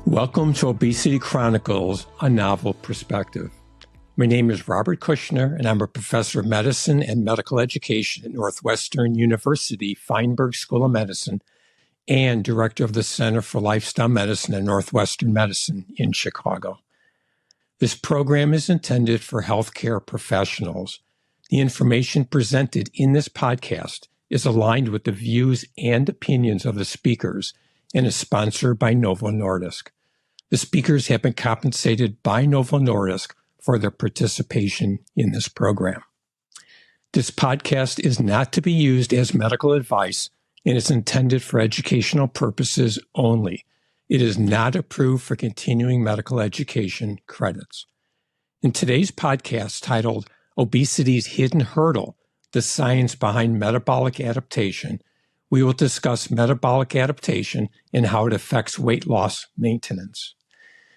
Welcome to Obesity Chronicles, a novel perspective. My name is Robert Kushner, and I'm a professor of medicine and medical education at Northwestern University Feinberg School of Medicine and director of the Center for Lifestyle Medicine at Northwestern Medicine in Chicago. This program is intended for healthcare professionals. The information presented in this podcast is aligned with the views and opinions of the speakers and is sponsored by Novo Nordisk. The speakers have been compensated by Novo Nordisk for their participation in this program. This podcast is not to be used as medical advice and is intended for educational purposes only. It is not approved for continuing medical education credits. In today's podcast titled Obesity's Hidden Hurdle, the Science Behind Metabolic Adaptation, we will discuss metabolic adaptation and how it affects weight loss maintenance.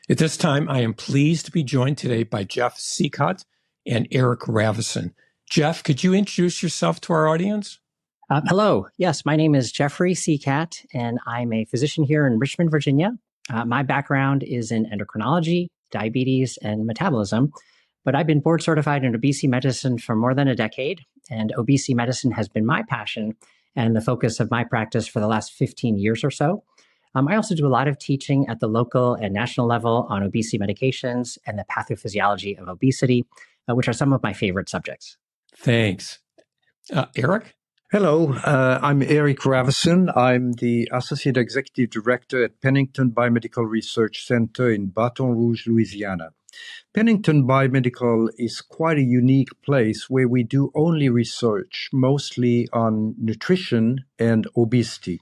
At this time, I am pleased to be joined today by Jeff Seacutt and Eric Ravison. Jeff, could you introduce yourself to our audience? Hello. Yes, my name is Jeffrey Seacutt, and I'm a physician here in Richmond, Virginia. My background is in endocrinology, diabetes, and metabolism, but I've been board certified in obesity medicine for more than a decade, and obesity medicine has been my passion and the focus of my practice for the last 15 years or so. I also do a lot of teaching at the local and national level on obesity medications and the pathophysiology of obesity, which are some of my favorite subjects. Thanks. Eric? Hello, I'm Eric Ravison. I'm the Associate Executive Director at Pennington Biomedical Research Center in Baton Rouge, Louisiana. Pennington Biomedical is quite a unique place where we do only research, mostly on nutrition and obesity.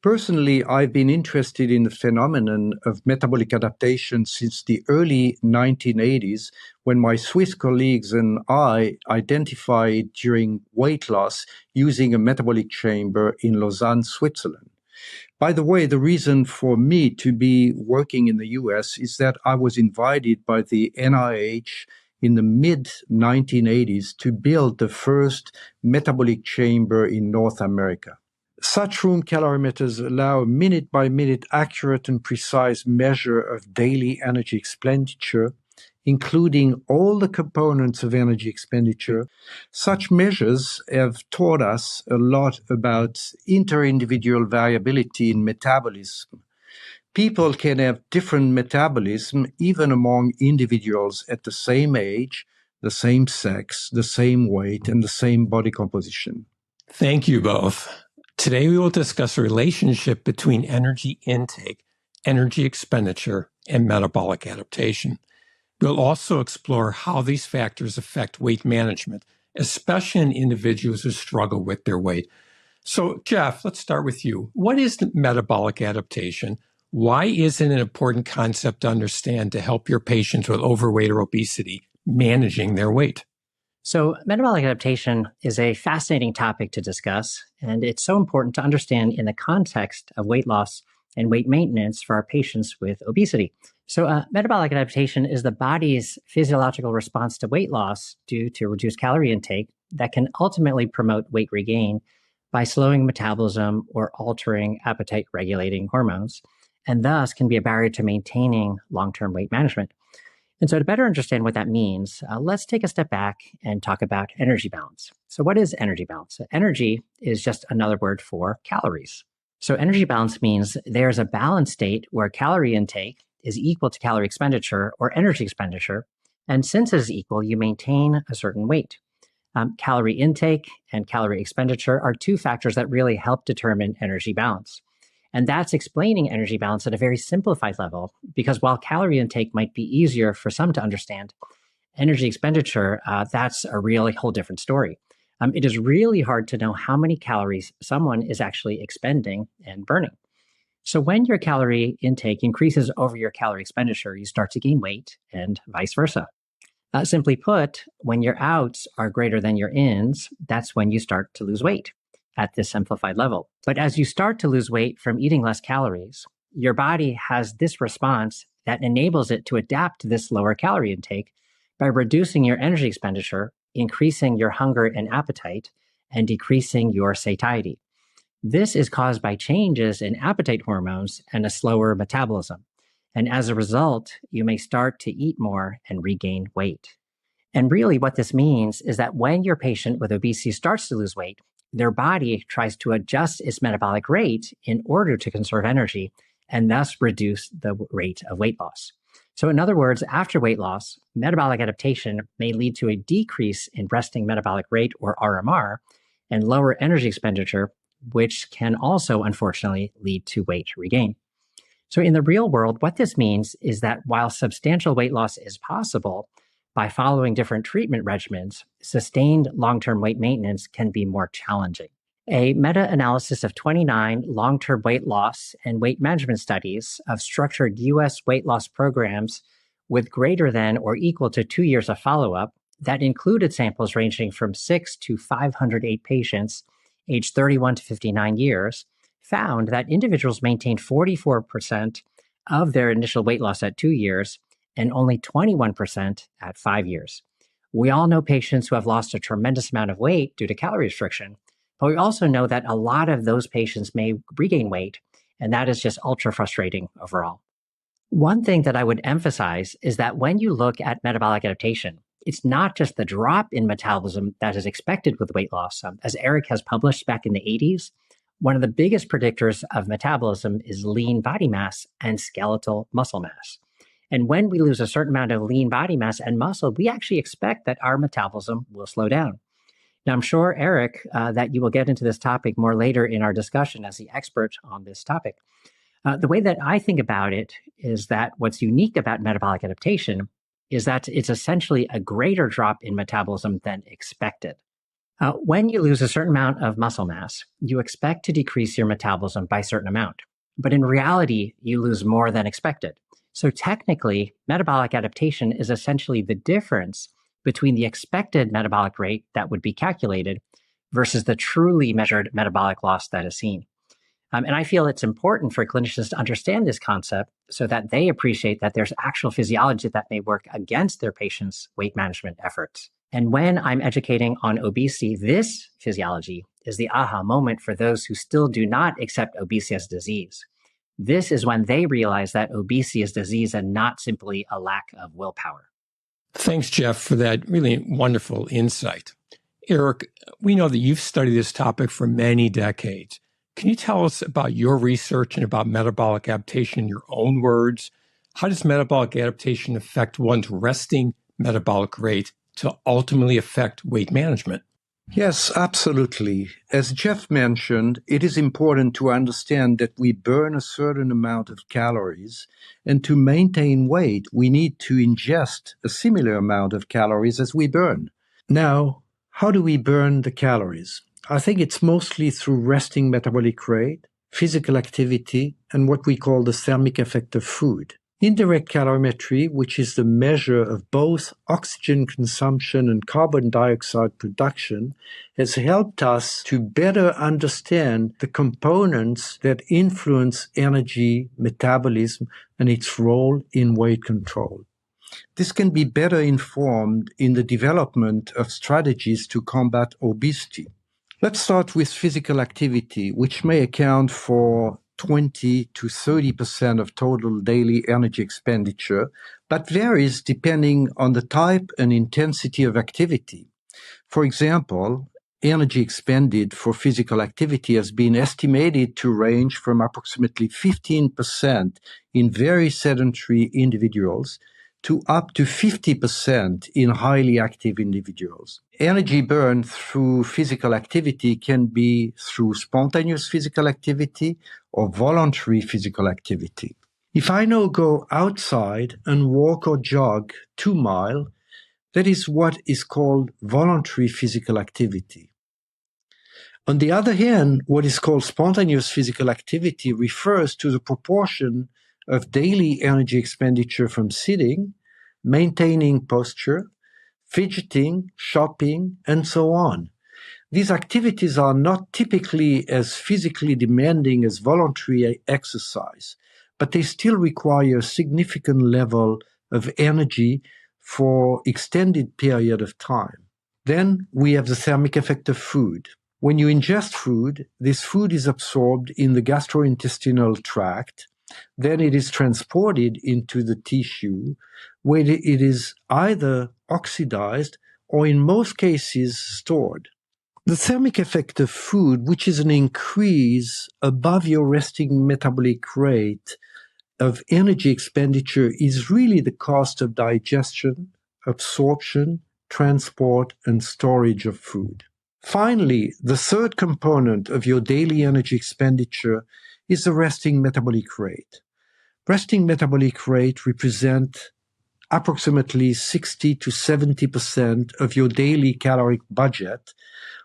Personally, I've been interested in the phenomenon of metabolic adaptation since the early 1980s, when my Swiss colleagues and I identified during weight loss using a metabolic chamber in Lausanne, Switzerland. By the way, the reason for me to be working in the US is that I was invited by the NIH in the mid-1980s to build the first metabolic chamber in North America. Such room calorimeters allow a minute-by-minute accurate and precise measure of daily energy expenditure, including all the components of energy expenditure. Such measures have taught us a lot about inter-individual variability in metabolism. People can have different metabolism even among individuals at the same age, the same sex, the same weight, and the same body composition. Thank you both. Today, we will discuss a relationship between energy intake, energy expenditure, and metabolic adaptation. We'll also explore how these factors affect weight management, especially in individuals who struggle with their weight. So, Jeff, let's start with you. What is the metabolic adaptation? Why is it an important concept to understand to help your patients with overweight or obesity managing their weight? So metabolic adaptation is a fascinating topic to discuss, and it's so important to understand in the context of weight loss and weight maintenance for our patients with obesity. So metabolic adaptation is the body's physiological response to weight loss due to reduced calorie intake that can ultimately promote weight regain by slowing metabolism or altering appetite-regulating hormones, and thus can be a barrier to maintaining long-term weight management. And so to better understand what that means, let's take a step back and talk about energy balance. So what is energy balance? Energy is just another word for calories. So energy balance means there's a balance state where calorie intake is equal to calorie expenditure or energy expenditure. And since it is equal, you maintain a certain weight. Calorie intake and calorie expenditure are two factors that really help determine energy balance. And that's explaining energy balance at a very simplified level, because while calorie intake might be easier for some to understand, energy expenditure, that's a really whole different story. It is really hard to know how many calories someone is actually expending and burning. So when your calorie intake increases over your calorie expenditure, you start to gain weight and vice versa. Simply put, when your outs are greater than your ins, that's when you start to lose weight at this simplified level. But as you start to lose weight from eating less calories, your body has this response that enables it to adapt to this lower calorie intake by reducing your energy expenditure, increasing your hunger and appetite, and decreasing your satiety. This is caused by changes in appetite hormones and a slower metabolism. And as a result, you may start to eat more and regain weight. And really, what this means is that when your patient with obesity starts to lose weight, their body tries to adjust its metabolic rate in order to conserve energy and thus reduce the rate of weight loss. So, in other words, after weight loss, metabolic adaptation may lead to a decrease in resting metabolic rate, or RMR, and lower energy expenditure, which can also, unfortunately, lead to weight regain. So, in the real world, what this means is that while substantial weight loss is possible, by following different treatment regimens, sustained long-term weight maintenance can be more challenging. A meta-analysis of 29 long-term weight loss and weight management studies of structured U.S. weight loss programs with greater than or equal to 2 years of follow-up that included samples ranging from 6 to 508 patients aged 31 to 59 years found that individuals maintained 44% of their initial weight loss at 2 years and only 21% at 5 years. We all know patients who have lost a tremendous amount of weight due to calorie restriction, but we also know that a lot of those patients may regain weight, and that is just ultra frustrating overall. One thing that I would emphasize is that when you look at metabolic adaptation, it's not just the drop in metabolism that is expected with weight loss. As Eric has published back in the 80s, one of the biggest predictors of metabolism is lean body mass and skeletal muscle mass. And when we lose a certain amount of lean body mass and muscle, we actually expect that our metabolism will slow down. Now, I'm sure, Eric, that you will get into this topic more later in our discussion as the expert on this topic. The way that I think about it is that what's unique about metabolic adaptation is that it's essentially a greater drop in metabolism than expected. When you lose a certain amount of muscle mass, you expect to decrease your metabolism by a certain amount. But in reality, you lose more than expected. So technically, metabolic adaptation is essentially the difference between the expected metabolic rate that would be calculated versus the truly measured metabolic loss that is seen. And I feel it's important for clinicians to understand this concept so that they appreciate that there's actual physiology that may work against their patients' weight management efforts. And when I'm educating on obesity, this physiology is the aha moment for those who still do not accept obesity as disease. This is when they realize that obesity is disease and not simply a lack of willpower. Thanks, Jeff, for that really wonderful insight. Eric, we know that you've studied this topic for many decades. Can you tell us about your research and about metabolic adaptation in your own words? How does metabolic adaptation affect one's resting metabolic rate to ultimately affect weight management? Yes, absolutely. As Jeff mentioned, it is important to understand that we burn a certain amount of calories, and to maintain weight, we need to ingest a similar amount of calories as we burn. Now, how do we burn the calories? I think it's mostly through resting metabolic rate, physical activity, and what we call the thermic effect of food. Indirect calorimetry, which is the measure of both oxygen consumption and carbon dioxide production, has helped us to better understand the components that influence energy metabolism and its role in weight control. This can be better informed in the development of strategies to combat obesity. Let's start with physical activity, which may account for 20 to 30% of total daily energy expenditure, but varies depending on the type and intensity of activity. For example, energy expended for physical activity has been estimated to range from approximately 15% in very sedentary individuals to up to 50% in highly active individuals. Energy burn through physical activity can be through spontaneous physical activity or voluntary physical activity. If I now go outside and walk or jog 2 miles, that is what is called voluntary physical activity. On the other hand, what is called spontaneous physical activity refers to the proportion of daily energy expenditure from sitting, maintaining posture, fidgeting, shopping, and so on. These activities are not typically as physically demanding as voluntary exercise, but they still require a significant level of energy for extended period of time. Then we have the thermic effect of food. When you ingest food, this food is absorbed in the gastrointestinal tract, Then it is transported into the tissue where it is either oxidized or in most cases stored. The thermic effect of food, which is an increase above your resting metabolic rate of energy expenditure, is really the cost of digestion, absorption, transport, and storage of food. Finally, the third component of your daily energy expenditure is the resting metabolic rate. Resting metabolic rate represents approximately 60 to 70% of your daily caloric budget,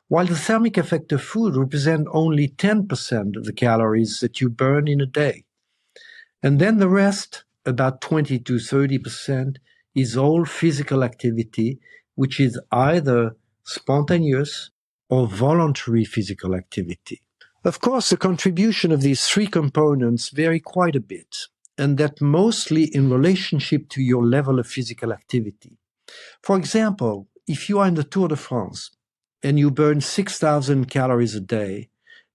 while the thermic effect of food represents only 10% of the calories that you burn in a day. And then the rest, about 20 to 30%, is all physical activity, which is either spontaneous or voluntary physical activity. Of course, the contribution of these three components vary quite a bit, and that mostly in relationship to your level of physical activity. For example, if you are in the Tour de France and you burn 6,000 calories a day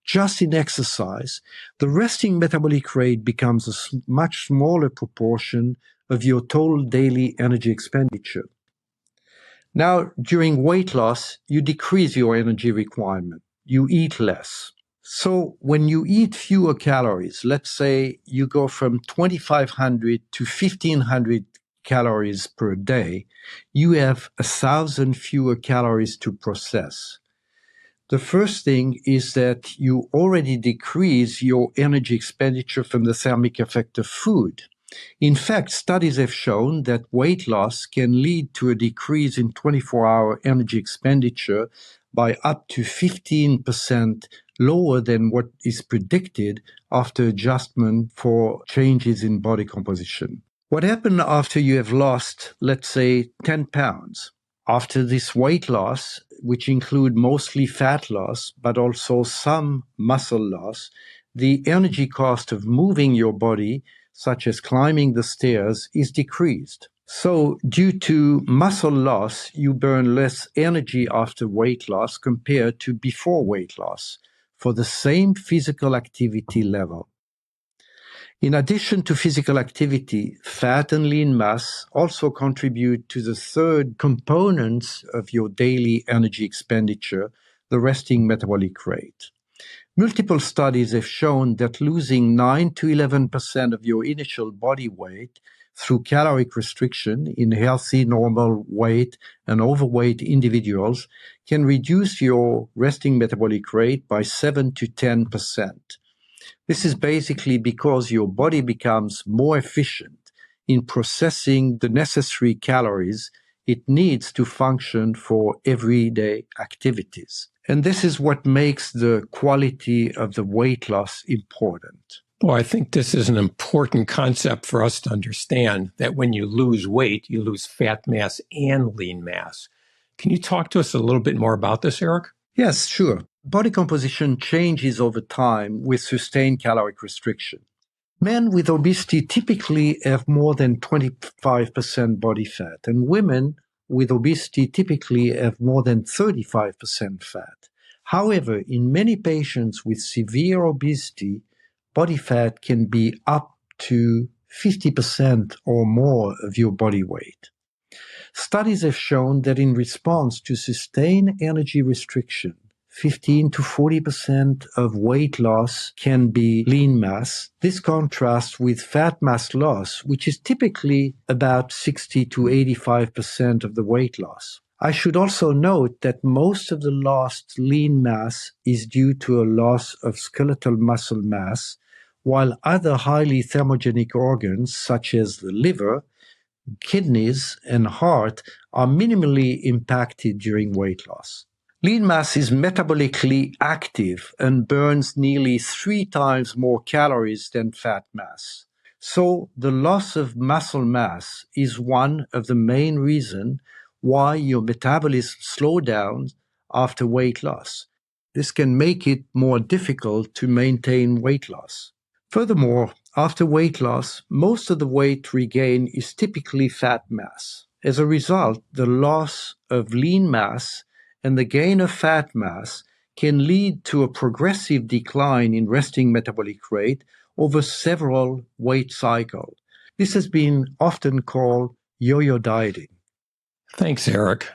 just in exercise, the resting metabolic rate becomes a much smaller proportion of your total daily energy expenditure. Now, during weight loss, you decrease your energy requirement. You eat less. So when you eat fewer calories, let's say you go from 2,500 to 1,500 calories per day, you have 1,000 fewer calories to process. The first thing is that you already decrease your energy expenditure from the thermic effect of food. In fact, studies have shown that weight loss can lead to a decrease in 24-hour energy expenditure by up to 15% lower than what is predicted after adjustment for changes in body composition. What happens after you have lost, let's say, 10 pounds? After this weight loss, which include mostly fat loss, but also some muscle loss, the energy cost of moving your body, such as climbing the stairs, is decreased. So due to muscle loss, you burn less energy after weight loss compared to before weight loss for the same physical activity level. In addition to physical activity, fat and lean mass also contribute to the third component of your daily energy expenditure, the resting metabolic rate. Multiple studies have shown that losing 9 to 11% of your initial body weight through caloric restriction in healthy, normal weight and overweight individuals can reduce your resting metabolic rate by 7 to 10%. This is basically because your body becomes more efficient in processing the necessary calories it needs to function for everyday activities. And this is what makes the quality of the weight loss important. Well, I think this is an important concept for us to understand, that when you lose weight, you lose fat mass and lean mass. Can you talk to us a little bit more about this, Eric? Yes, sure. Body composition changes over time with sustained caloric restriction. Men with obesity typically have more than 25% body fat, and women with obesity typically have more than 35% fat. However, in many patients with severe obesity, body fat can be up to 50% or more of your body weight. Studies have shown that in response to sustained energy restriction, 15 to 40% of weight loss can be lean mass. This contrasts with fat mass loss, which is typically about 60 to 85% of the weight loss. I should also note that most of the lost lean mass is due to a loss of skeletal muscle mass, while other highly thermogenic organs, such as the liver, kidneys, and heart, are minimally impacted during weight loss. Lean mass is metabolically active and burns nearly 3 times more calories than fat mass. So the loss of muscle mass is one of the main reasons why your metabolism slows down after weight loss. This can make it more difficult to maintain weight loss. Furthermore, after weight loss, most of the weight regained is typically fat mass. As a result, the loss of lean mass and the gain of fat mass can lead to a progressive decline in resting metabolic rate over several weight cycles. This has been often called yo-yo dieting. Thanks, Eric.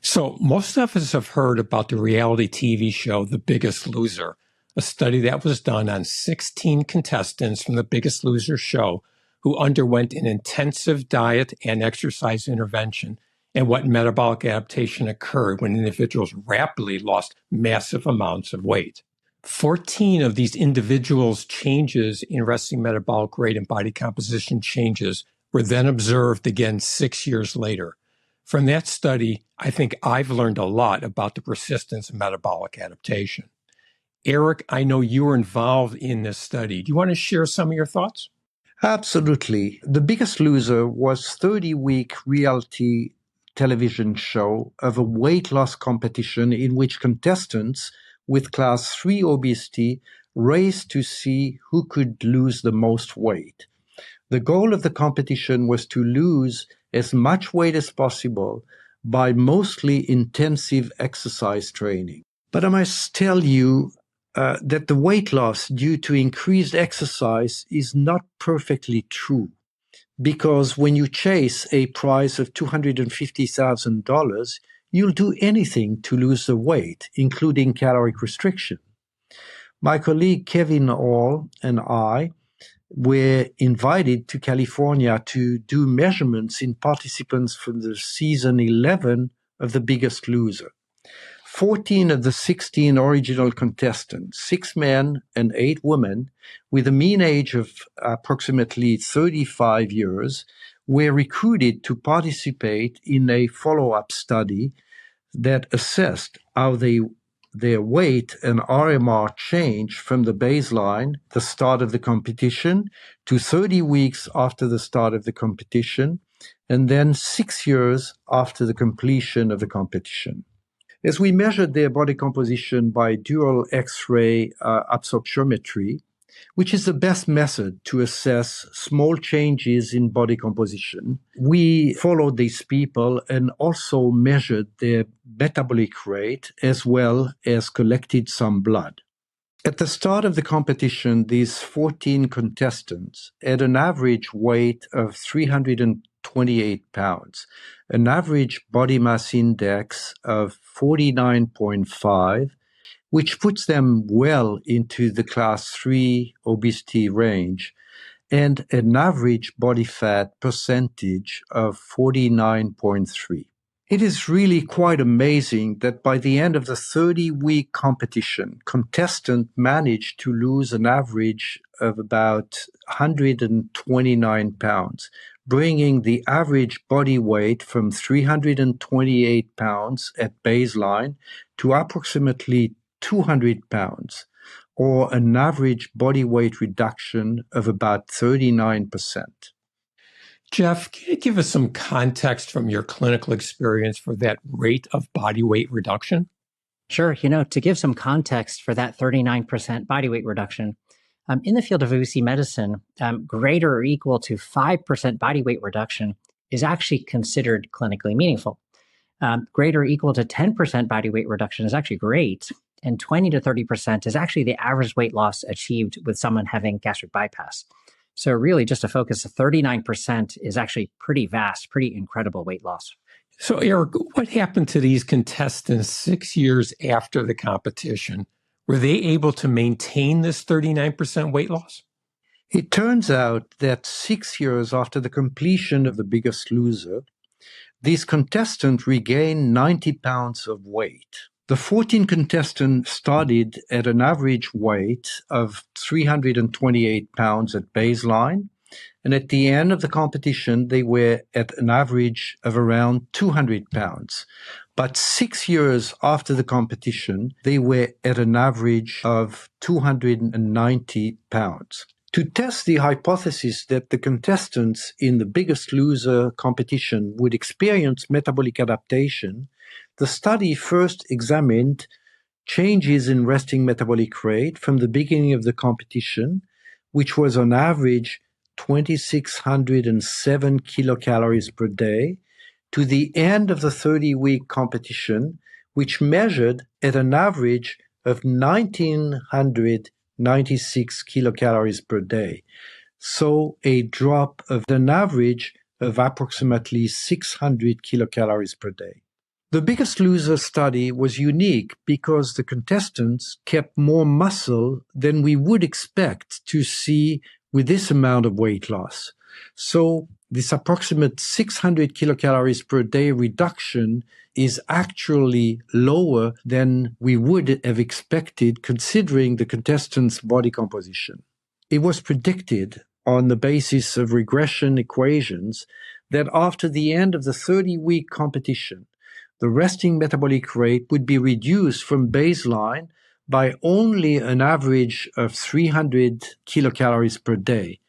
So most of us have heard about the reality TV show, The Biggest Loser, a study that was done on 16 contestants from The Biggest Loser show who underwent an intensive diet and exercise intervention, and what metabolic adaptation occurred when individuals rapidly lost massive amounts of weight. 14 of these individuals' changes in resting metabolic rate and body composition changes were then observed again 6 years later. From that study, I think I've learned a lot about the persistence of metabolic adaptation. Eric, I know you were involved in this study. Do you want to share some of your thoughts? Absolutely. The Biggest Loser was 30-week reality television show of a weight loss competition in which contestants with class 3 obesity raced to see who could lose the most weight. The goal of the competition was to lose as much weight as possible by mostly intensive exercise training. But I must tell you that the weight loss due to increased exercise is not perfectly true, because when you chase a prize of $250,000, you'll do anything to lose the weight, including caloric restriction. My colleague Kevin Hall and I were invited to California to do measurements in participants from the season 11 of The Biggest Loser. 14 of the 16 original contestants, 6 men and 8 women, with a mean age of approximately 35 years, were recruited to participate in a follow-up study that assessed how their weight and RMR changed from the baseline, the start of the competition, to 30 weeks after the start of the competition, and then 6 years after the completion of the competition. As we measured their body composition by dual X-ray absorptiometry, which is the best method to assess small changes in body composition, we followed these people and also measured their metabolic rate as well as collected some blood. At the start of the competition, these 14 contestants had an average weight of 328 pounds, an average body mass index of 49.5, which puts them well into the class 3 obesity range, and an average body fat percentage of 49.3. It is really quite amazing that by the end of the 30-week competition, contestants managed to lose an average of about 129 pounds, bringing the average body weight from 328 pounds at baseline to approximately 200 pounds, or an average body weight reduction of about 39%. Jeff, can you give us some context from your clinical experience for that rate of body weight reduction? Sure. To give some context for that 39% body weight reduction, in the field of obesity medicine, greater or equal to 5% body weight reduction is actually considered clinically meaningful. Greater or equal to 10% body weight reduction is actually great, and 20 to 30% is actually the average weight loss achieved with someone having gastric bypass. So really, just to focus, 39% is actually pretty vast, pretty incredible weight loss. So Eric, what happened to these contestants 6 years after the competition? Were they able to maintain this 39% weight loss? It turns out that 6 years after the completion of The Biggest Loser, these contestants regained 90 pounds of weight. The 14 contestants started at an average weight of 328 pounds at baseline, and at the end of the competition, they were at an average of around 200 pounds. But 6 years after the competition, they were at an average of 290 pounds. To test the hypothesis that the contestants in The Biggest Loser competition would experience metabolic adaptation, the study first examined changes in resting metabolic rate from the beginning of the competition, which was on average 2,607 kilocalories per day, to the end of the 30-week competition, which measured at an average of 1,900 96 kilocalories per day. So a drop of an average of approximately 600 kilocalories per day. The Biggest Loser study was unique because the contestants kept more muscle than we would expect to see with this amount of weight loss. So this approximate 600 kilocalories per day reduction is actually lower than we would have expected considering the contestants' body composition. It was predicted on the basis of regression equations that after the end of the 30-week competition, the resting metabolic rate would be reduced from baseline by only an average of 300 kilocalories per day.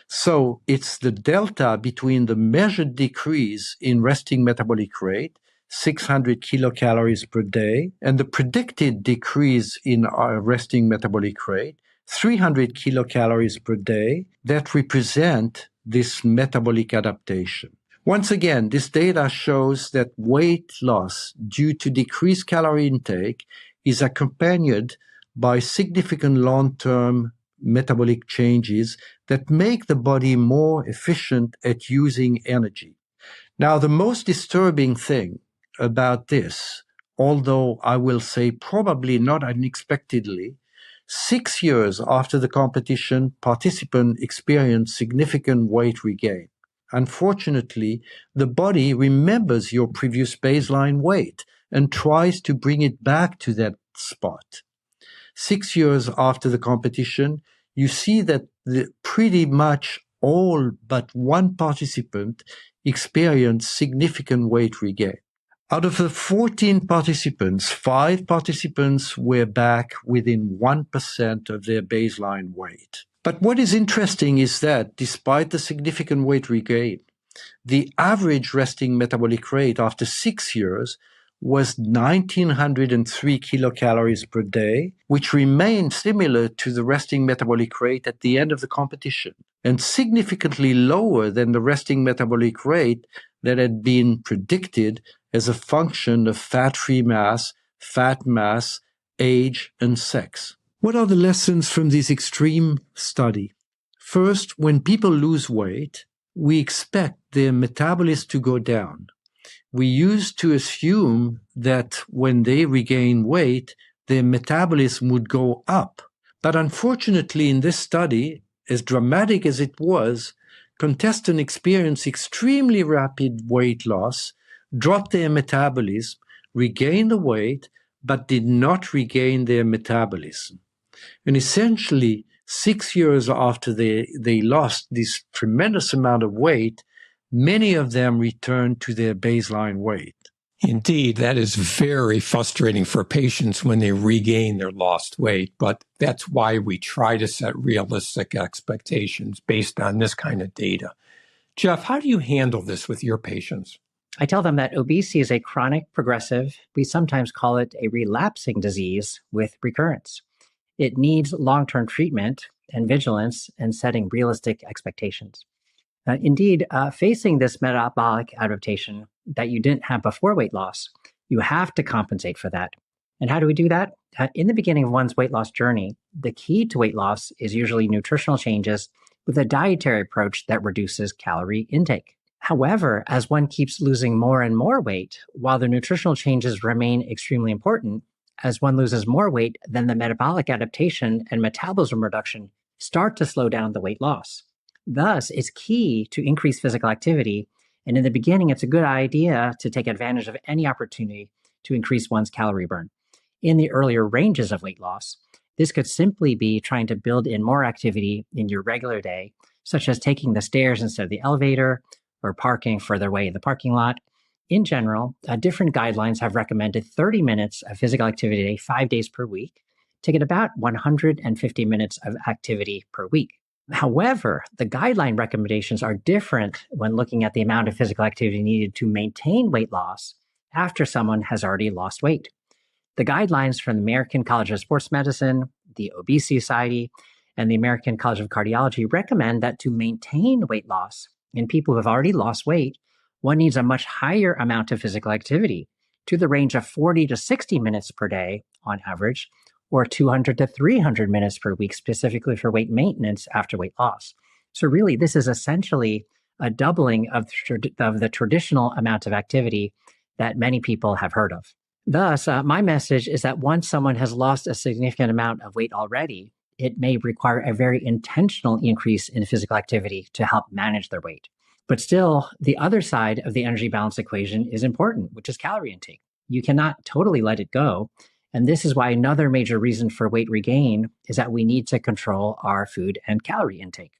So it's the delta between the measured decrease in resting metabolic rate, 600 kilocalories per day, and the predicted decrease in our resting metabolic rate, 300 kilocalories per day, that represent this metabolic adaptation. Once again, this data shows that weight loss due to decreased calorie intake is accompanied by significant long-term metabolic changes that make the body more efficient at using energy. Now, the most disturbing thing about this, although I will say probably not unexpectedly, 6 years after the competition, participants experienced significant weight regain. Unfortunately, the body remembers your previous baseline weight and tries to bring it back to that spot. 6 years after the competition, you see that pretty much all but one participant experienced significant weight regain. Out of the 14 participants, 5 participants were back within 1% of their baseline weight. But what is interesting is that despite the significant weight regain, the average resting metabolic rate after 6 years was 1,903 kilocalories per day, which remained similar to the resting metabolic rate at the end of the competition, and significantly lower than the resting metabolic rate that had been predicted as a function of fat-free mass, fat mass, age, and sex. What are the lessons from this extreme study? First, when people lose weight, we expect their metabolism to go down. We used to assume that when they regain weight, their metabolism would go up. But unfortunately, in this study, as dramatic as it was, contestants experienced extremely rapid weight loss, dropped their metabolism, regained the weight, but did not regain their metabolism. And essentially, 6 years after they lost this tremendous amount of weight, many of them returned to their baseline weight. Indeed, that is very frustrating for patients when they regain their lost weight, but that's why we try to set realistic expectations based on this kind of data. Jeff, how do you handle this with your patients? I tell them that obesity is a chronic, progressive, we sometimes call it a relapsing disease with recurrence. It needs long-term treatment and vigilance and setting realistic expectations. Indeed, facing this metabolic adaptation that you didn't have before weight loss, you have to compensate for that. And how do we do that? In the beginning of one's weight loss journey, the key to weight loss is usually nutritional changes with a dietary approach that reduces calorie intake. However, as one keeps losing more and more weight, while the nutritional changes remain extremely important, as one loses more weight, then the metabolic adaptation and metabolism reduction start to slow down the weight loss. Thus, it's key to increase physical activity, and in the beginning, it's a good idea to take advantage of any opportunity to increase one's calorie burn. In the earlier ranges of weight loss, this could simply be trying to build in more activity in your regular day, such as taking the stairs instead of the elevator, or parking further away in the parking lot. In general, different guidelines have recommended 30 minutes of physical activity a day, 5 days per week, to get about 150 minutes of activity per week. However, the guideline recommendations are different when looking at the amount of physical activity needed to maintain weight loss after someone has already lost weight. The guidelines from the American College of Sports Medicine, the Obesity Society, and the American College of Cardiology recommend that to maintain weight loss in people who have already lost weight, one needs a much higher amount of physical activity, to the range of 40 to 60 minutes per day on average, or 200 to 300 minutes per week, specifically for weight maintenance after weight loss. So really, this is essentially a doubling of the traditional amount of activity that many people have heard of. Thus, my message is that once someone has lost a significant amount of weight already, it may require a very intentional increase in physical activity to help manage their weight. But still, the other side of the energy balance equation is important, which is calorie intake. You cannot totally let it go. And this is why another major reason for weight regain is that we need to control our food and calorie intake.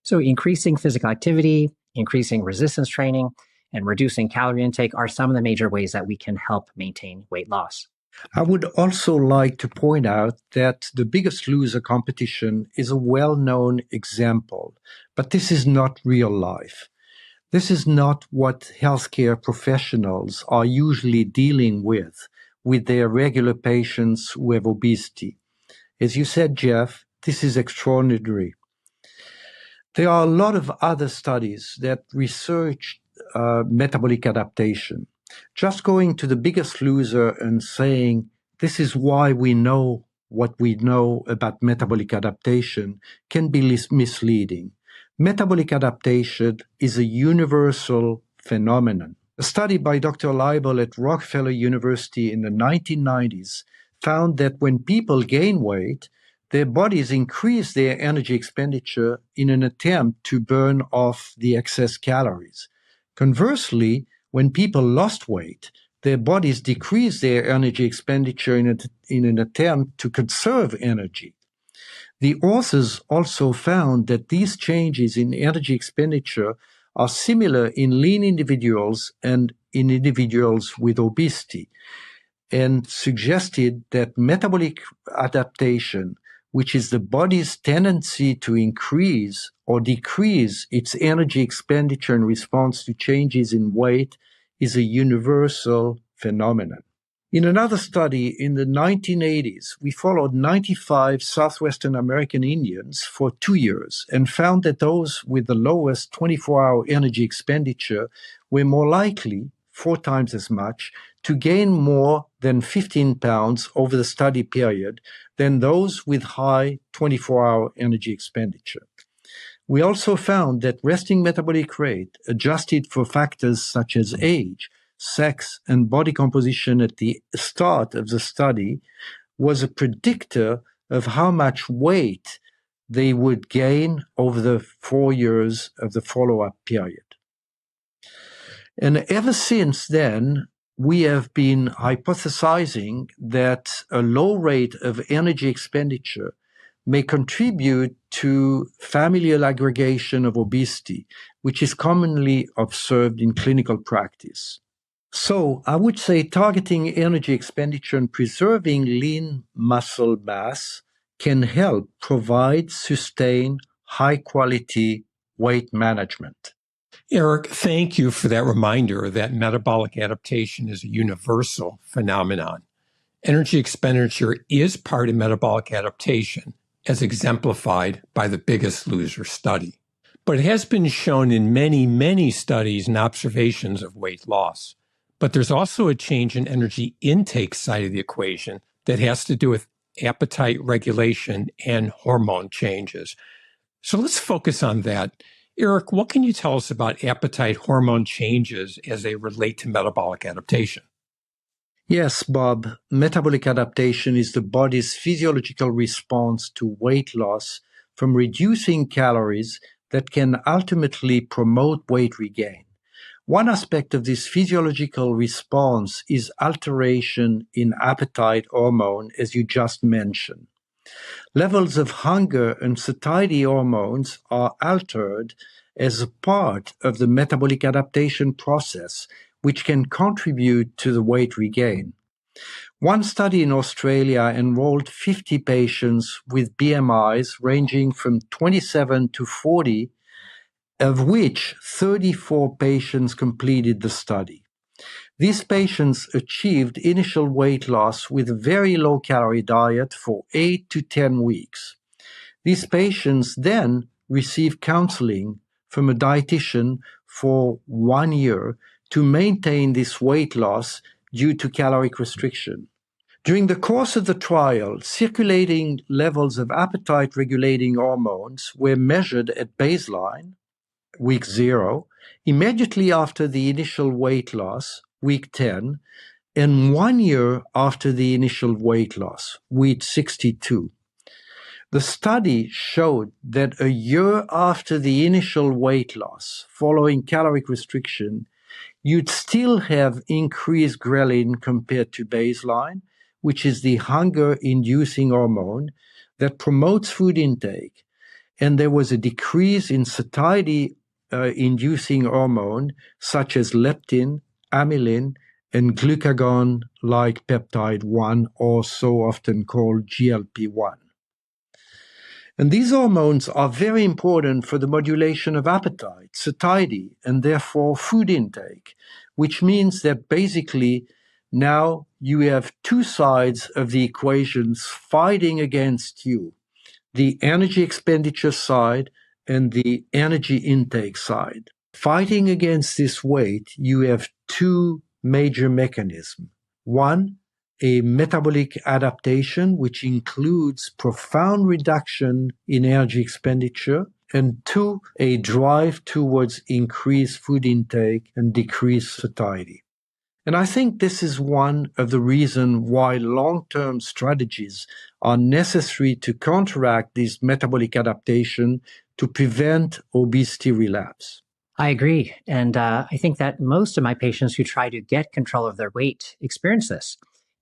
So increasing physical activity, increasing resistance training, and reducing calorie intake are some of the major ways that we can help maintain weight loss. I would also like to point out that the Biggest Loser competition is a well-known example, but this is not real life. This is not what healthcare professionals are usually dealing with their regular patients who have obesity. As you said, Jeff, this is extraordinary. There are a lot of other studies that research metabolic adaptation. Just going to the Biggest Loser and saying, this is why we know what we know about metabolic adaptation can be misleading. Metabolic adaptation is a universal phenomenon. A study by Dr. Leibel at Rockefeller University in the 1990s found that when people gain weight, their bodies increase their energy expenditure in an attempt to burn off the excess calories. Conversely, when people lost weight, their bodies decreased their energy expenditure in an attempt to conserve energy. The authors also found that these changes in energy expenditure are similar in lean individuals and in individuals with obesity, and suggested that metabolic adaptation, which is the body's tendency to increase or decrease its energy expenditure in response to changes in weight, is a universal phenomenon. In another study in the 1980s, we followed 95 Southwestern American Indians for 2 years and found that those with the lowest 24-hour energy expenditure were more likely, 4 times as much, to gain more than 15 pounds over the study period than those with high 24-hour energy expenditure. We also found that resting metabolic rate, adjusted for factors such as age, sex, and body composition at the start of the study, was a predictor of how much weight they would gain over the 4 years of the follow-up period. And ever since then, we have been hypothesizing that a low rate of energy expenditure may contribute to familial aggregation of obesity, which is commonly observed in clinical practice. So I would say targeting energy expenditure and preserving lean muscle mass can help provide, sustain, high-quality weight management. Eric, thank you for that reminder that metabolic adaptation is a universal phenomenon. Energy expenditure is part of metabolic adaptation, as exemplified by the Biggest Loser study. But it has been shown in many, many studies and observations of weight loss. But there's also a change in energy intake side of the equation that has to do with appetite regulation and hormone changes. So let's focus on that. Eric, what can you tell us about appetite hormone changes as they relate to metabolic adaptation? Yes, Bob. Metabolic adaptation is the body's physiological response to weight loss from reducing calories that can ultimately promote weight regain. One aspect of this physiological response is alteration in appetite hormone, as you just mentioned. Levels of hunger and satiety hormones are altered as a part of the metabolic adaptation process, which can contribute to the weight regain. One study in Australia enrolled 50 patients with BMIs ranging from 27 to 40, of which 34 patients completed the study. These patients achieved initial weight loss with a very low-calorie diet for 8 to 10 weeks. These patients then received counseling from a dietitian for 1 year to maintain this weight loss due to caloric restriction. During the course of the trial, circulating levels of appetite-regulating hormones were measured at baseline, week 0, immediately after the initial weight loss, week 10, and 1 year after the initial weight loss, week 62. The study showed that a year after the initial weight loss, following caloric restriction, you'd still have increased ghrelin compared to baseline, which is the hunger-inducing hormone that promotes food intake. And there was a decrease in satiety-inducing hormone, such as leptin, amylin, and glucagon-like peptide 1, or so often called GLP-1. And these hormones are very important for the modulation of appetite, satiety, and therefore food intake, which means that basically now you have two sides of the equations fighting against you, the energy expenditure side and the energy intake side. Fighting against this weight, you have two major mechanisms. One, a metabolic adaptation, which includes profound reduction in energy expenditure, and two, a drive towards increased food intake and decreased satiety. And I think this is one of the reasons why long-term strategies are necessary to counteract this metabolic adaptation to prevent obesity relapse. I agree. And I think that most of my patients who try to get control of their weight experience this,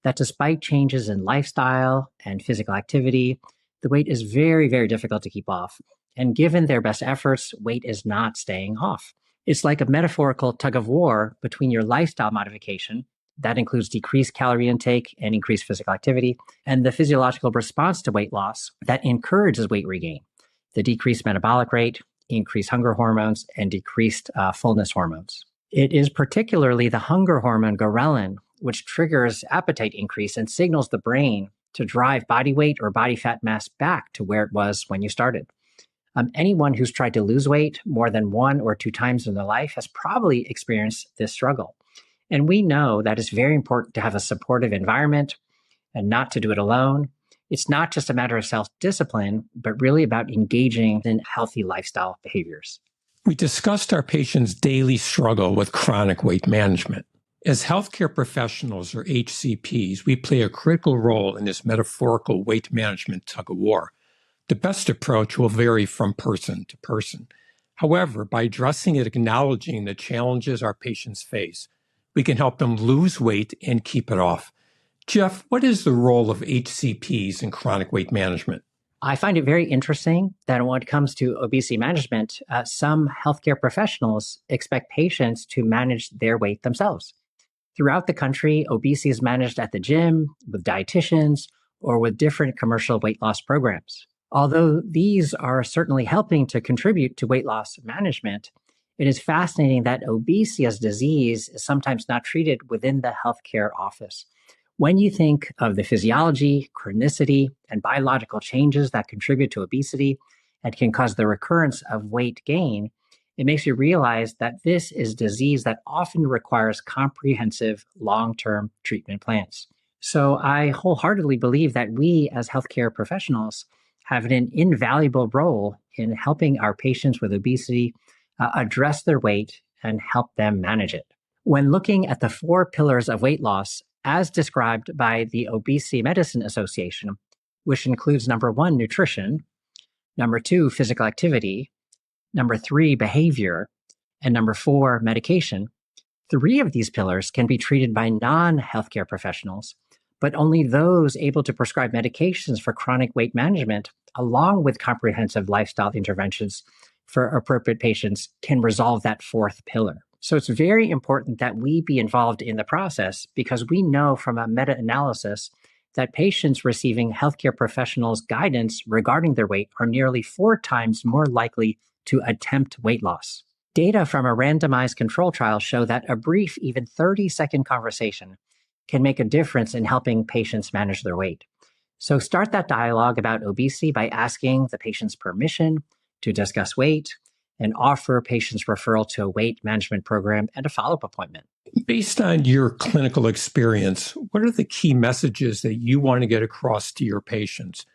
that despite changes in lifestyle and physical activity, the weight is very, very difficult to keep off. And given their best efforts, weight is not staying off. It's like a metaphorical tug of war between your lifestyle modification, that includes decreased calorie intake and increased physical activity, and the physiological response to weight loss that encourages weight regain, the decreased metabolic rate, increased hunger hormones, and decreased fullness hormones. It is particularly the hunger hormone ghrelin, which triggers appetite increase and signals the brain to drive body weight or body fat mass back to where it was when you started. Anyone who's tried to lose weight more than 1 or 2 times in their life has probably experienced this struggle. And we know that it's very important to have a supportive environment and not to do it alone. It's not just a matter of self-discipline, but really about engaging in healthy lifestyle behaviors. We discussed our patients' daily struggle with chronic weight management. As healthcare professionals, or HCPs, we play a critical role in this metaphorical weight management tug-of-war. The best approach will vary from person to person. However, by addressing and acknowledging the challenges our patients face, we can help them lose weight and keep it off. Jeff, what is the role of HCPs in chronic weight management? I find it very interesting that when it comes to obesity management, some healthcare professionals expect patients to manage their weight themselves. Throughout the country, obesity is managed at the gym, with dietitians, or with different commercial weight loss programs. Although these are certainly helping to contribute to weight loss management, it is fascinating that obesity as disease is sometimes not treated within the healthcare office. When you think of the physiology, chronicity, and biological changes that contribute to obesity and can cause the recurrence of weight gain, it makes you realize that this is disease that often requires comprehensive long-term treatment plans. So I wholeheartedly believe that we as healthcare professionals have an invaluable role in helping our patients with obesity address their weight and help them manage it. When looking at the 4 pillars of weight loss, as described by the Obesity Medicine Association, which includes number 1, nutrition, number 2, physical activity, number 3, behavior, and number 4, medication, 3 of these pillars can be treated by non-healthcare professionals, but only those able to prescribe medications for chronic weight management, along with comprehensive lifestyle interventions for appropriate patients, can resolve that 4th pillar. So it's very important that we be involved in the process because we know from a meta-analysis that patients receiving healthcare professionals' guidance regarding their weight are nearly 4 times more likely to attempt weight loss. Data from a randomized control trial show that a brief, even 30-second conversation can make a difference in helping patients manage their weight. So start that dialogue about obesity by asking the patient's permission to discuss weight and offer patients referral to a weight management program and a follow-up appointment. Based on your clinical experience, what are the key messages that you want to get across to your patients?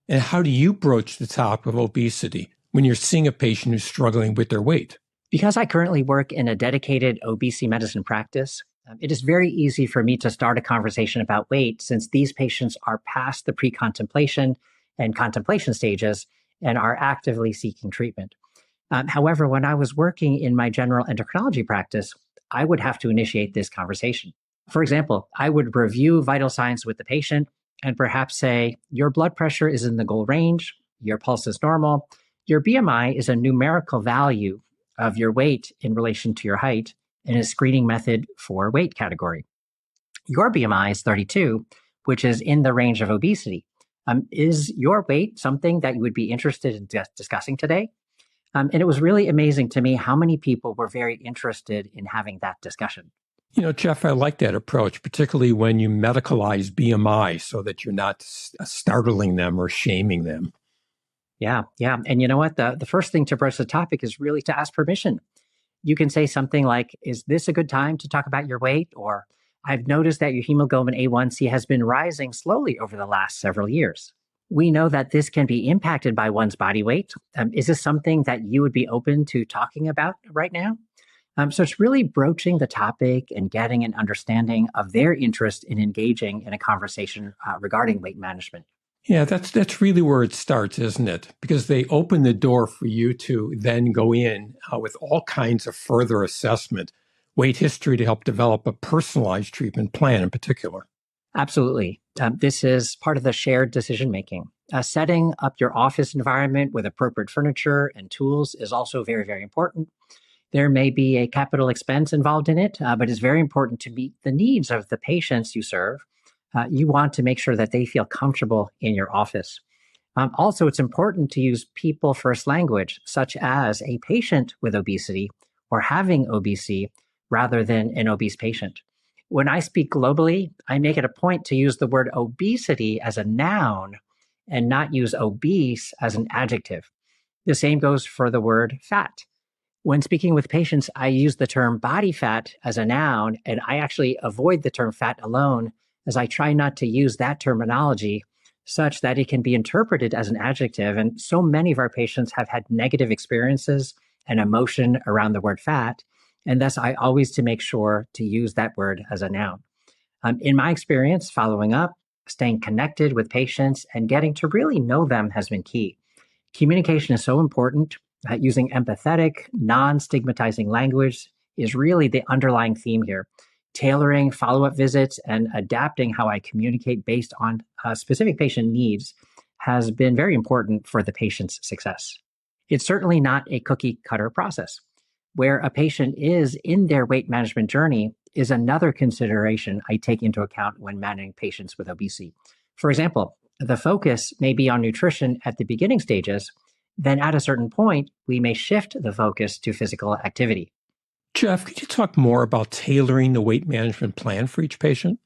And how do you broach the topic of obesity when you're seeing a patient who's struggling with their weight? Because I currently work in a dedicated obesity medicine practice, it is very easy for me to start a conversation about weight since these patients are past the pre-contemplation and contemplation stages and are actively seeking treatment. However, when I was working in my general endocrinology practice, I would have to initiate this conversation. For example, I would review vital signs with the patient and perhaps say, your blood pressure is in the goal range, your pulse is normal, your BMI is a numerical value of your weight in relation to your height and a screening method for weight category. Your BMI is 32, which is in the range of obesity. Is your weight something that you would be interested in discussing today? And it was really amazing to me how many people were very interested in having that discussion. Jeff, I like that approach, particularly when you medicalize BMI so that you're not startling them or shaming them. Yeah. And you know what? The first thing to broach the topic is really to ask permission. You can say something like, is this a good time to talk about your weight? Or I've noticed that your hemoglobin A1C has been rising slowly over the last several years. We know that this can be impacted by one's body weight. Is this something that you would be open to talking about right now? So it's really broaching the topic and getting an understanding of their interest in engaging in a conversation regarding weight management. Yeah, that's really where it starts, isn't it? Because they open the door for you to then go in with all kinds of further assessment, weight history to help develop a personalized treatment plan in particular. Absolutely. This is part of the shared decision making. Setting up your office environment with appropriate furniture and tools is also very, very important. There may be a capital expense involved in it, but it's very important to meet the needs of the patients you serve. You want to make sure that they feel comfortable in your office. Also, it's important to use people first language, such as a patient with obesity or having obesity rather than an obese patient. When I speak globally, I make it a point to use the word obesity as a noun and not use obese as an adjective. The same goes for the word fat. When speaking with patients, I use the term body fat as a noun, and I actually avoid the term fat alone as I try not to use that terminology such that it can be interpreted as an adjective. And so many of our patients have had negative experiences and emotion around the word fat. And thus, I always to make sure to use that word as a noun. In my experience, following up, staying connected with patients and getting to really know them has been key. Communication is so important. Using empathetic, non-stigmatizing language is really the underlying theme here. Tailoring follow-up visits and adapting how I communicate based on specific patient needs has been very important for the patient's success. It's certainly not a cookie-cutter process. Where a patient is in their weight management journey is another consideration I take into account when managing patients with obesity. For example, the focus may be on nutrition at the beginning stages. Then at a certain point, we may shift the focus to physical activity. Jeff, could you talk more about tailoring the weight management plan for each patient?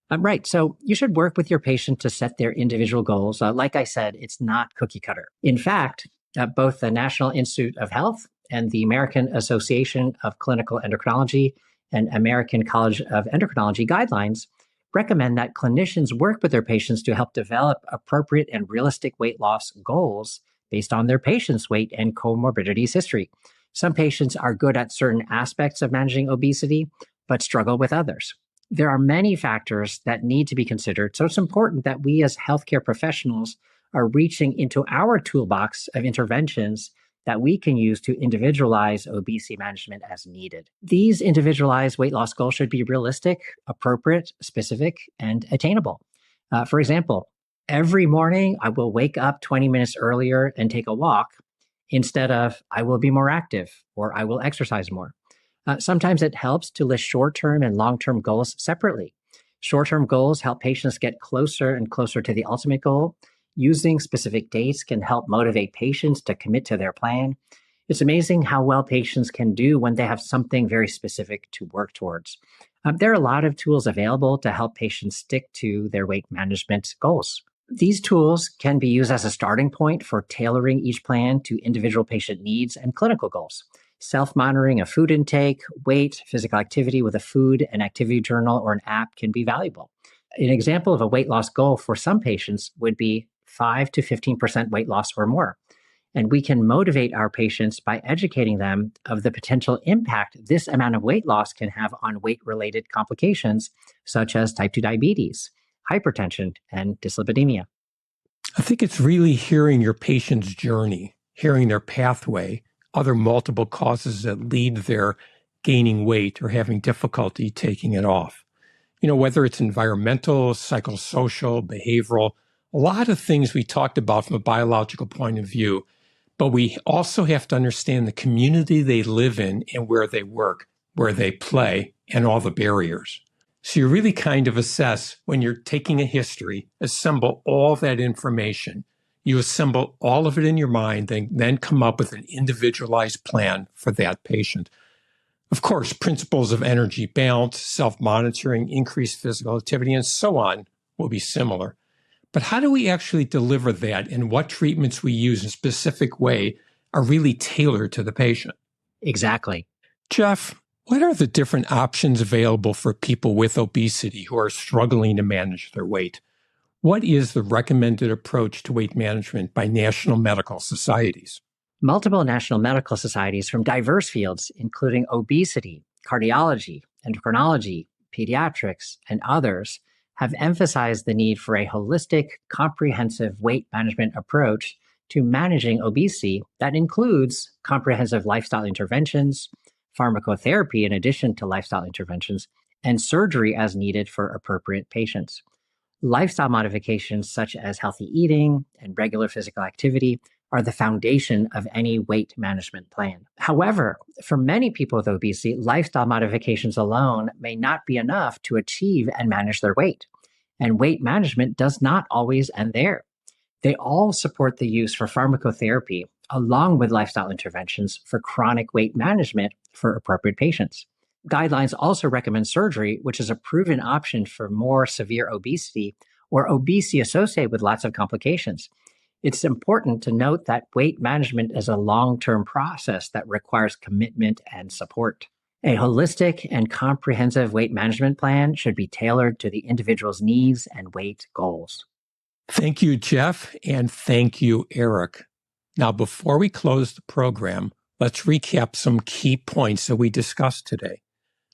Right. So you should work with your patient to set their individual goals. Like I said, it's not cookie cutter. In fact, both the National Institute of Health and the American Association of Clinical Endocrinology and American College of Endocrinology guidelines recommend that clinicians work with their patients to help develop appropriate and realistic weight loss goals based on their patient's weight and comorbidities history. Some patients are good at certain aspects of managing obesity, but struggle with others. There are many factors that need to be considered, so it's important that we as healthcare professionals are reaching into our toolbox of interventions that we can use to individualize obesity management as needed. These individualized weight loss goals should be realistic, appropriate, specific, and attainable. For example, every morning, I will wake up 20 minutes earlier and take a walk instead of I will be more active or I will exercise more. Sometimes it helps to list short-term and long-term goals separately. Short-term goals help patients get closer and closer to the ultimate goal. Using specific dates can help motivate patients to commit to their plan. It's amazing how well patients can do when they have something very specific to work towards. There are a lot of tools available to help patients stick to their weight management goals. These tools can be used as a starting point for tailoring each plan to individual patient needs and clinical goals. Self-monitoring of food intake, weight, physical activity with a food and activity journal or an app can be valuable. An example of a weight loss goal for some patients would be 5 to 15% weight loss or more. And we can motivate our patients by educating them of the potential impact this amount of weight loss can have on weight-related complications, such as type 2 diabetes, hypertension, and dyslipidemia. I think it's really hearing your patient's journey, hearing their pathway, other multiple causes that lead their gaining weight or having difficulty taking it off. Whether it's environmental, psychosocial, behavioral, a lot of things we talked about from a biological point of view, but we also have to understand the community they live in and where they work, where they play, and all the barriers. So you really kind of assess when you're taking a history, assemble all that information. You assemble all of it in your mind, then come up with an individualized plan for that patient. Of course, principles of energy balance, self-monitoring, increased physical activity, and so on will be similar. But how do we actually deliver that, and what treatments we use in a specific way are really tailored to the patient? Exactly. Jeff, what are the different options available for people with obesity who are struggling to manage their weight? What is the recommended approach to weight management by national medical societies? Multiple national medical societies from diverse fields, including obesity, cardiology, endocrinology, pediatrics, and others, have emphasized the need for a holistic, comprehensive weight management approach to managing obesity that includes comprehensive lifestyle interventions, pharmacotherapy in addition to lifestyle interventions, and surgery as needed for appropriate patients. Lifestyle modifications such as healthy eating and regular physical activity are the foundation of any weight management plan. However, for many people with obesity, lifestyle modifications alone may not be enough to achieve and manage their weight. And weight management does not always end there. They all support the use for pharmacotherapy along with lifestyle interventions for chronic weight management for appropriate patients. Guidelines also recommend surgery, which is a proven option for more severe obesity or obesity associated with lots of complications. It's important to note that weight management is a long-term process that requires commitment and support. A holistic and comprehensive weight management plan should be tailored to the individual's needs and weight goals. Thank you, Jeff, and thank you, Eric. Now, before we close the program, let's recap some key points that we discussed today.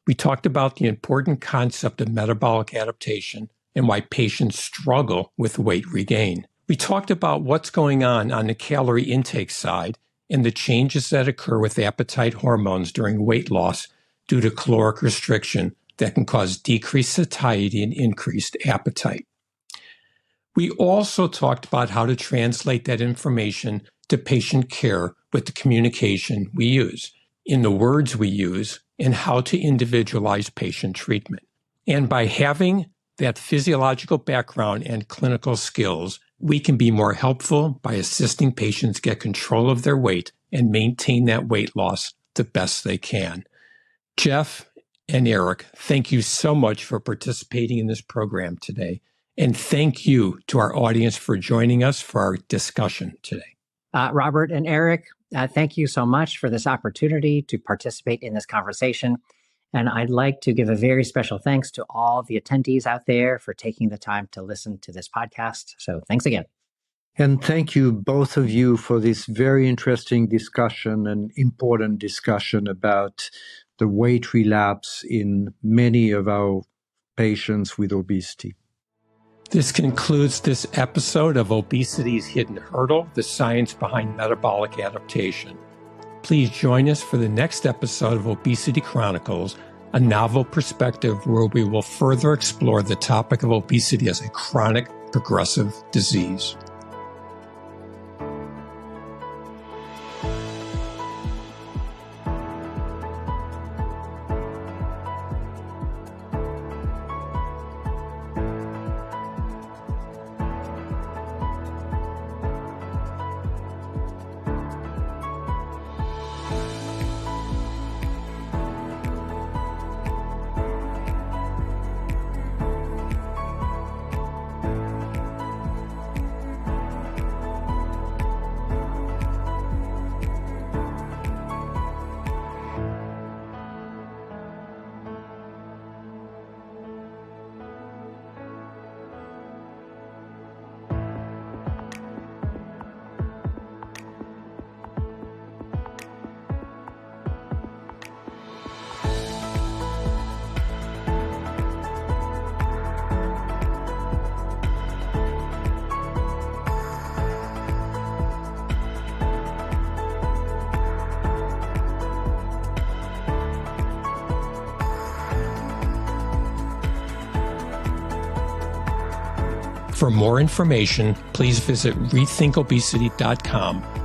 We talked about the important concept of metabolic adaptation and why patients struggle with weight regain. We talked about what's going on the calorie intake side and the changes that occur with appetite hormones during weight loss due to caloric restriction that can cause decreased satiety and increased appetite. We also talked about how to translate that information to patient care with the communication we use, in the words we use, and how to individualize patient treatment. And by having that physiological background and clinical skills, we can be more helpful by assisting patients get control of their weight and maintain that weight loss the best they can. Jeff and Eric, thank you so much for participating in this program today. And thank you to our audience for joining us for our discussion today. Robert and Eric, thank you so much for this opportunity to participate in this conversation. And I'd like to give a very special thanks to all the attendees out there for taking the time to listen to this podcast. So thanks again. And thank you, both of you, for this very interesting discussion and important discussion about the weight relapse in many of our patients with obesity. This concludes this episode of Obesity's Hidden Hurdle, the science behind metabolic adaptation. Please join us for the next episode of Obesity Chronicles, a novel perspective where we will further explore the topic of obesity as a chronic progressive disease. For more information, please visit rethinkobesity.com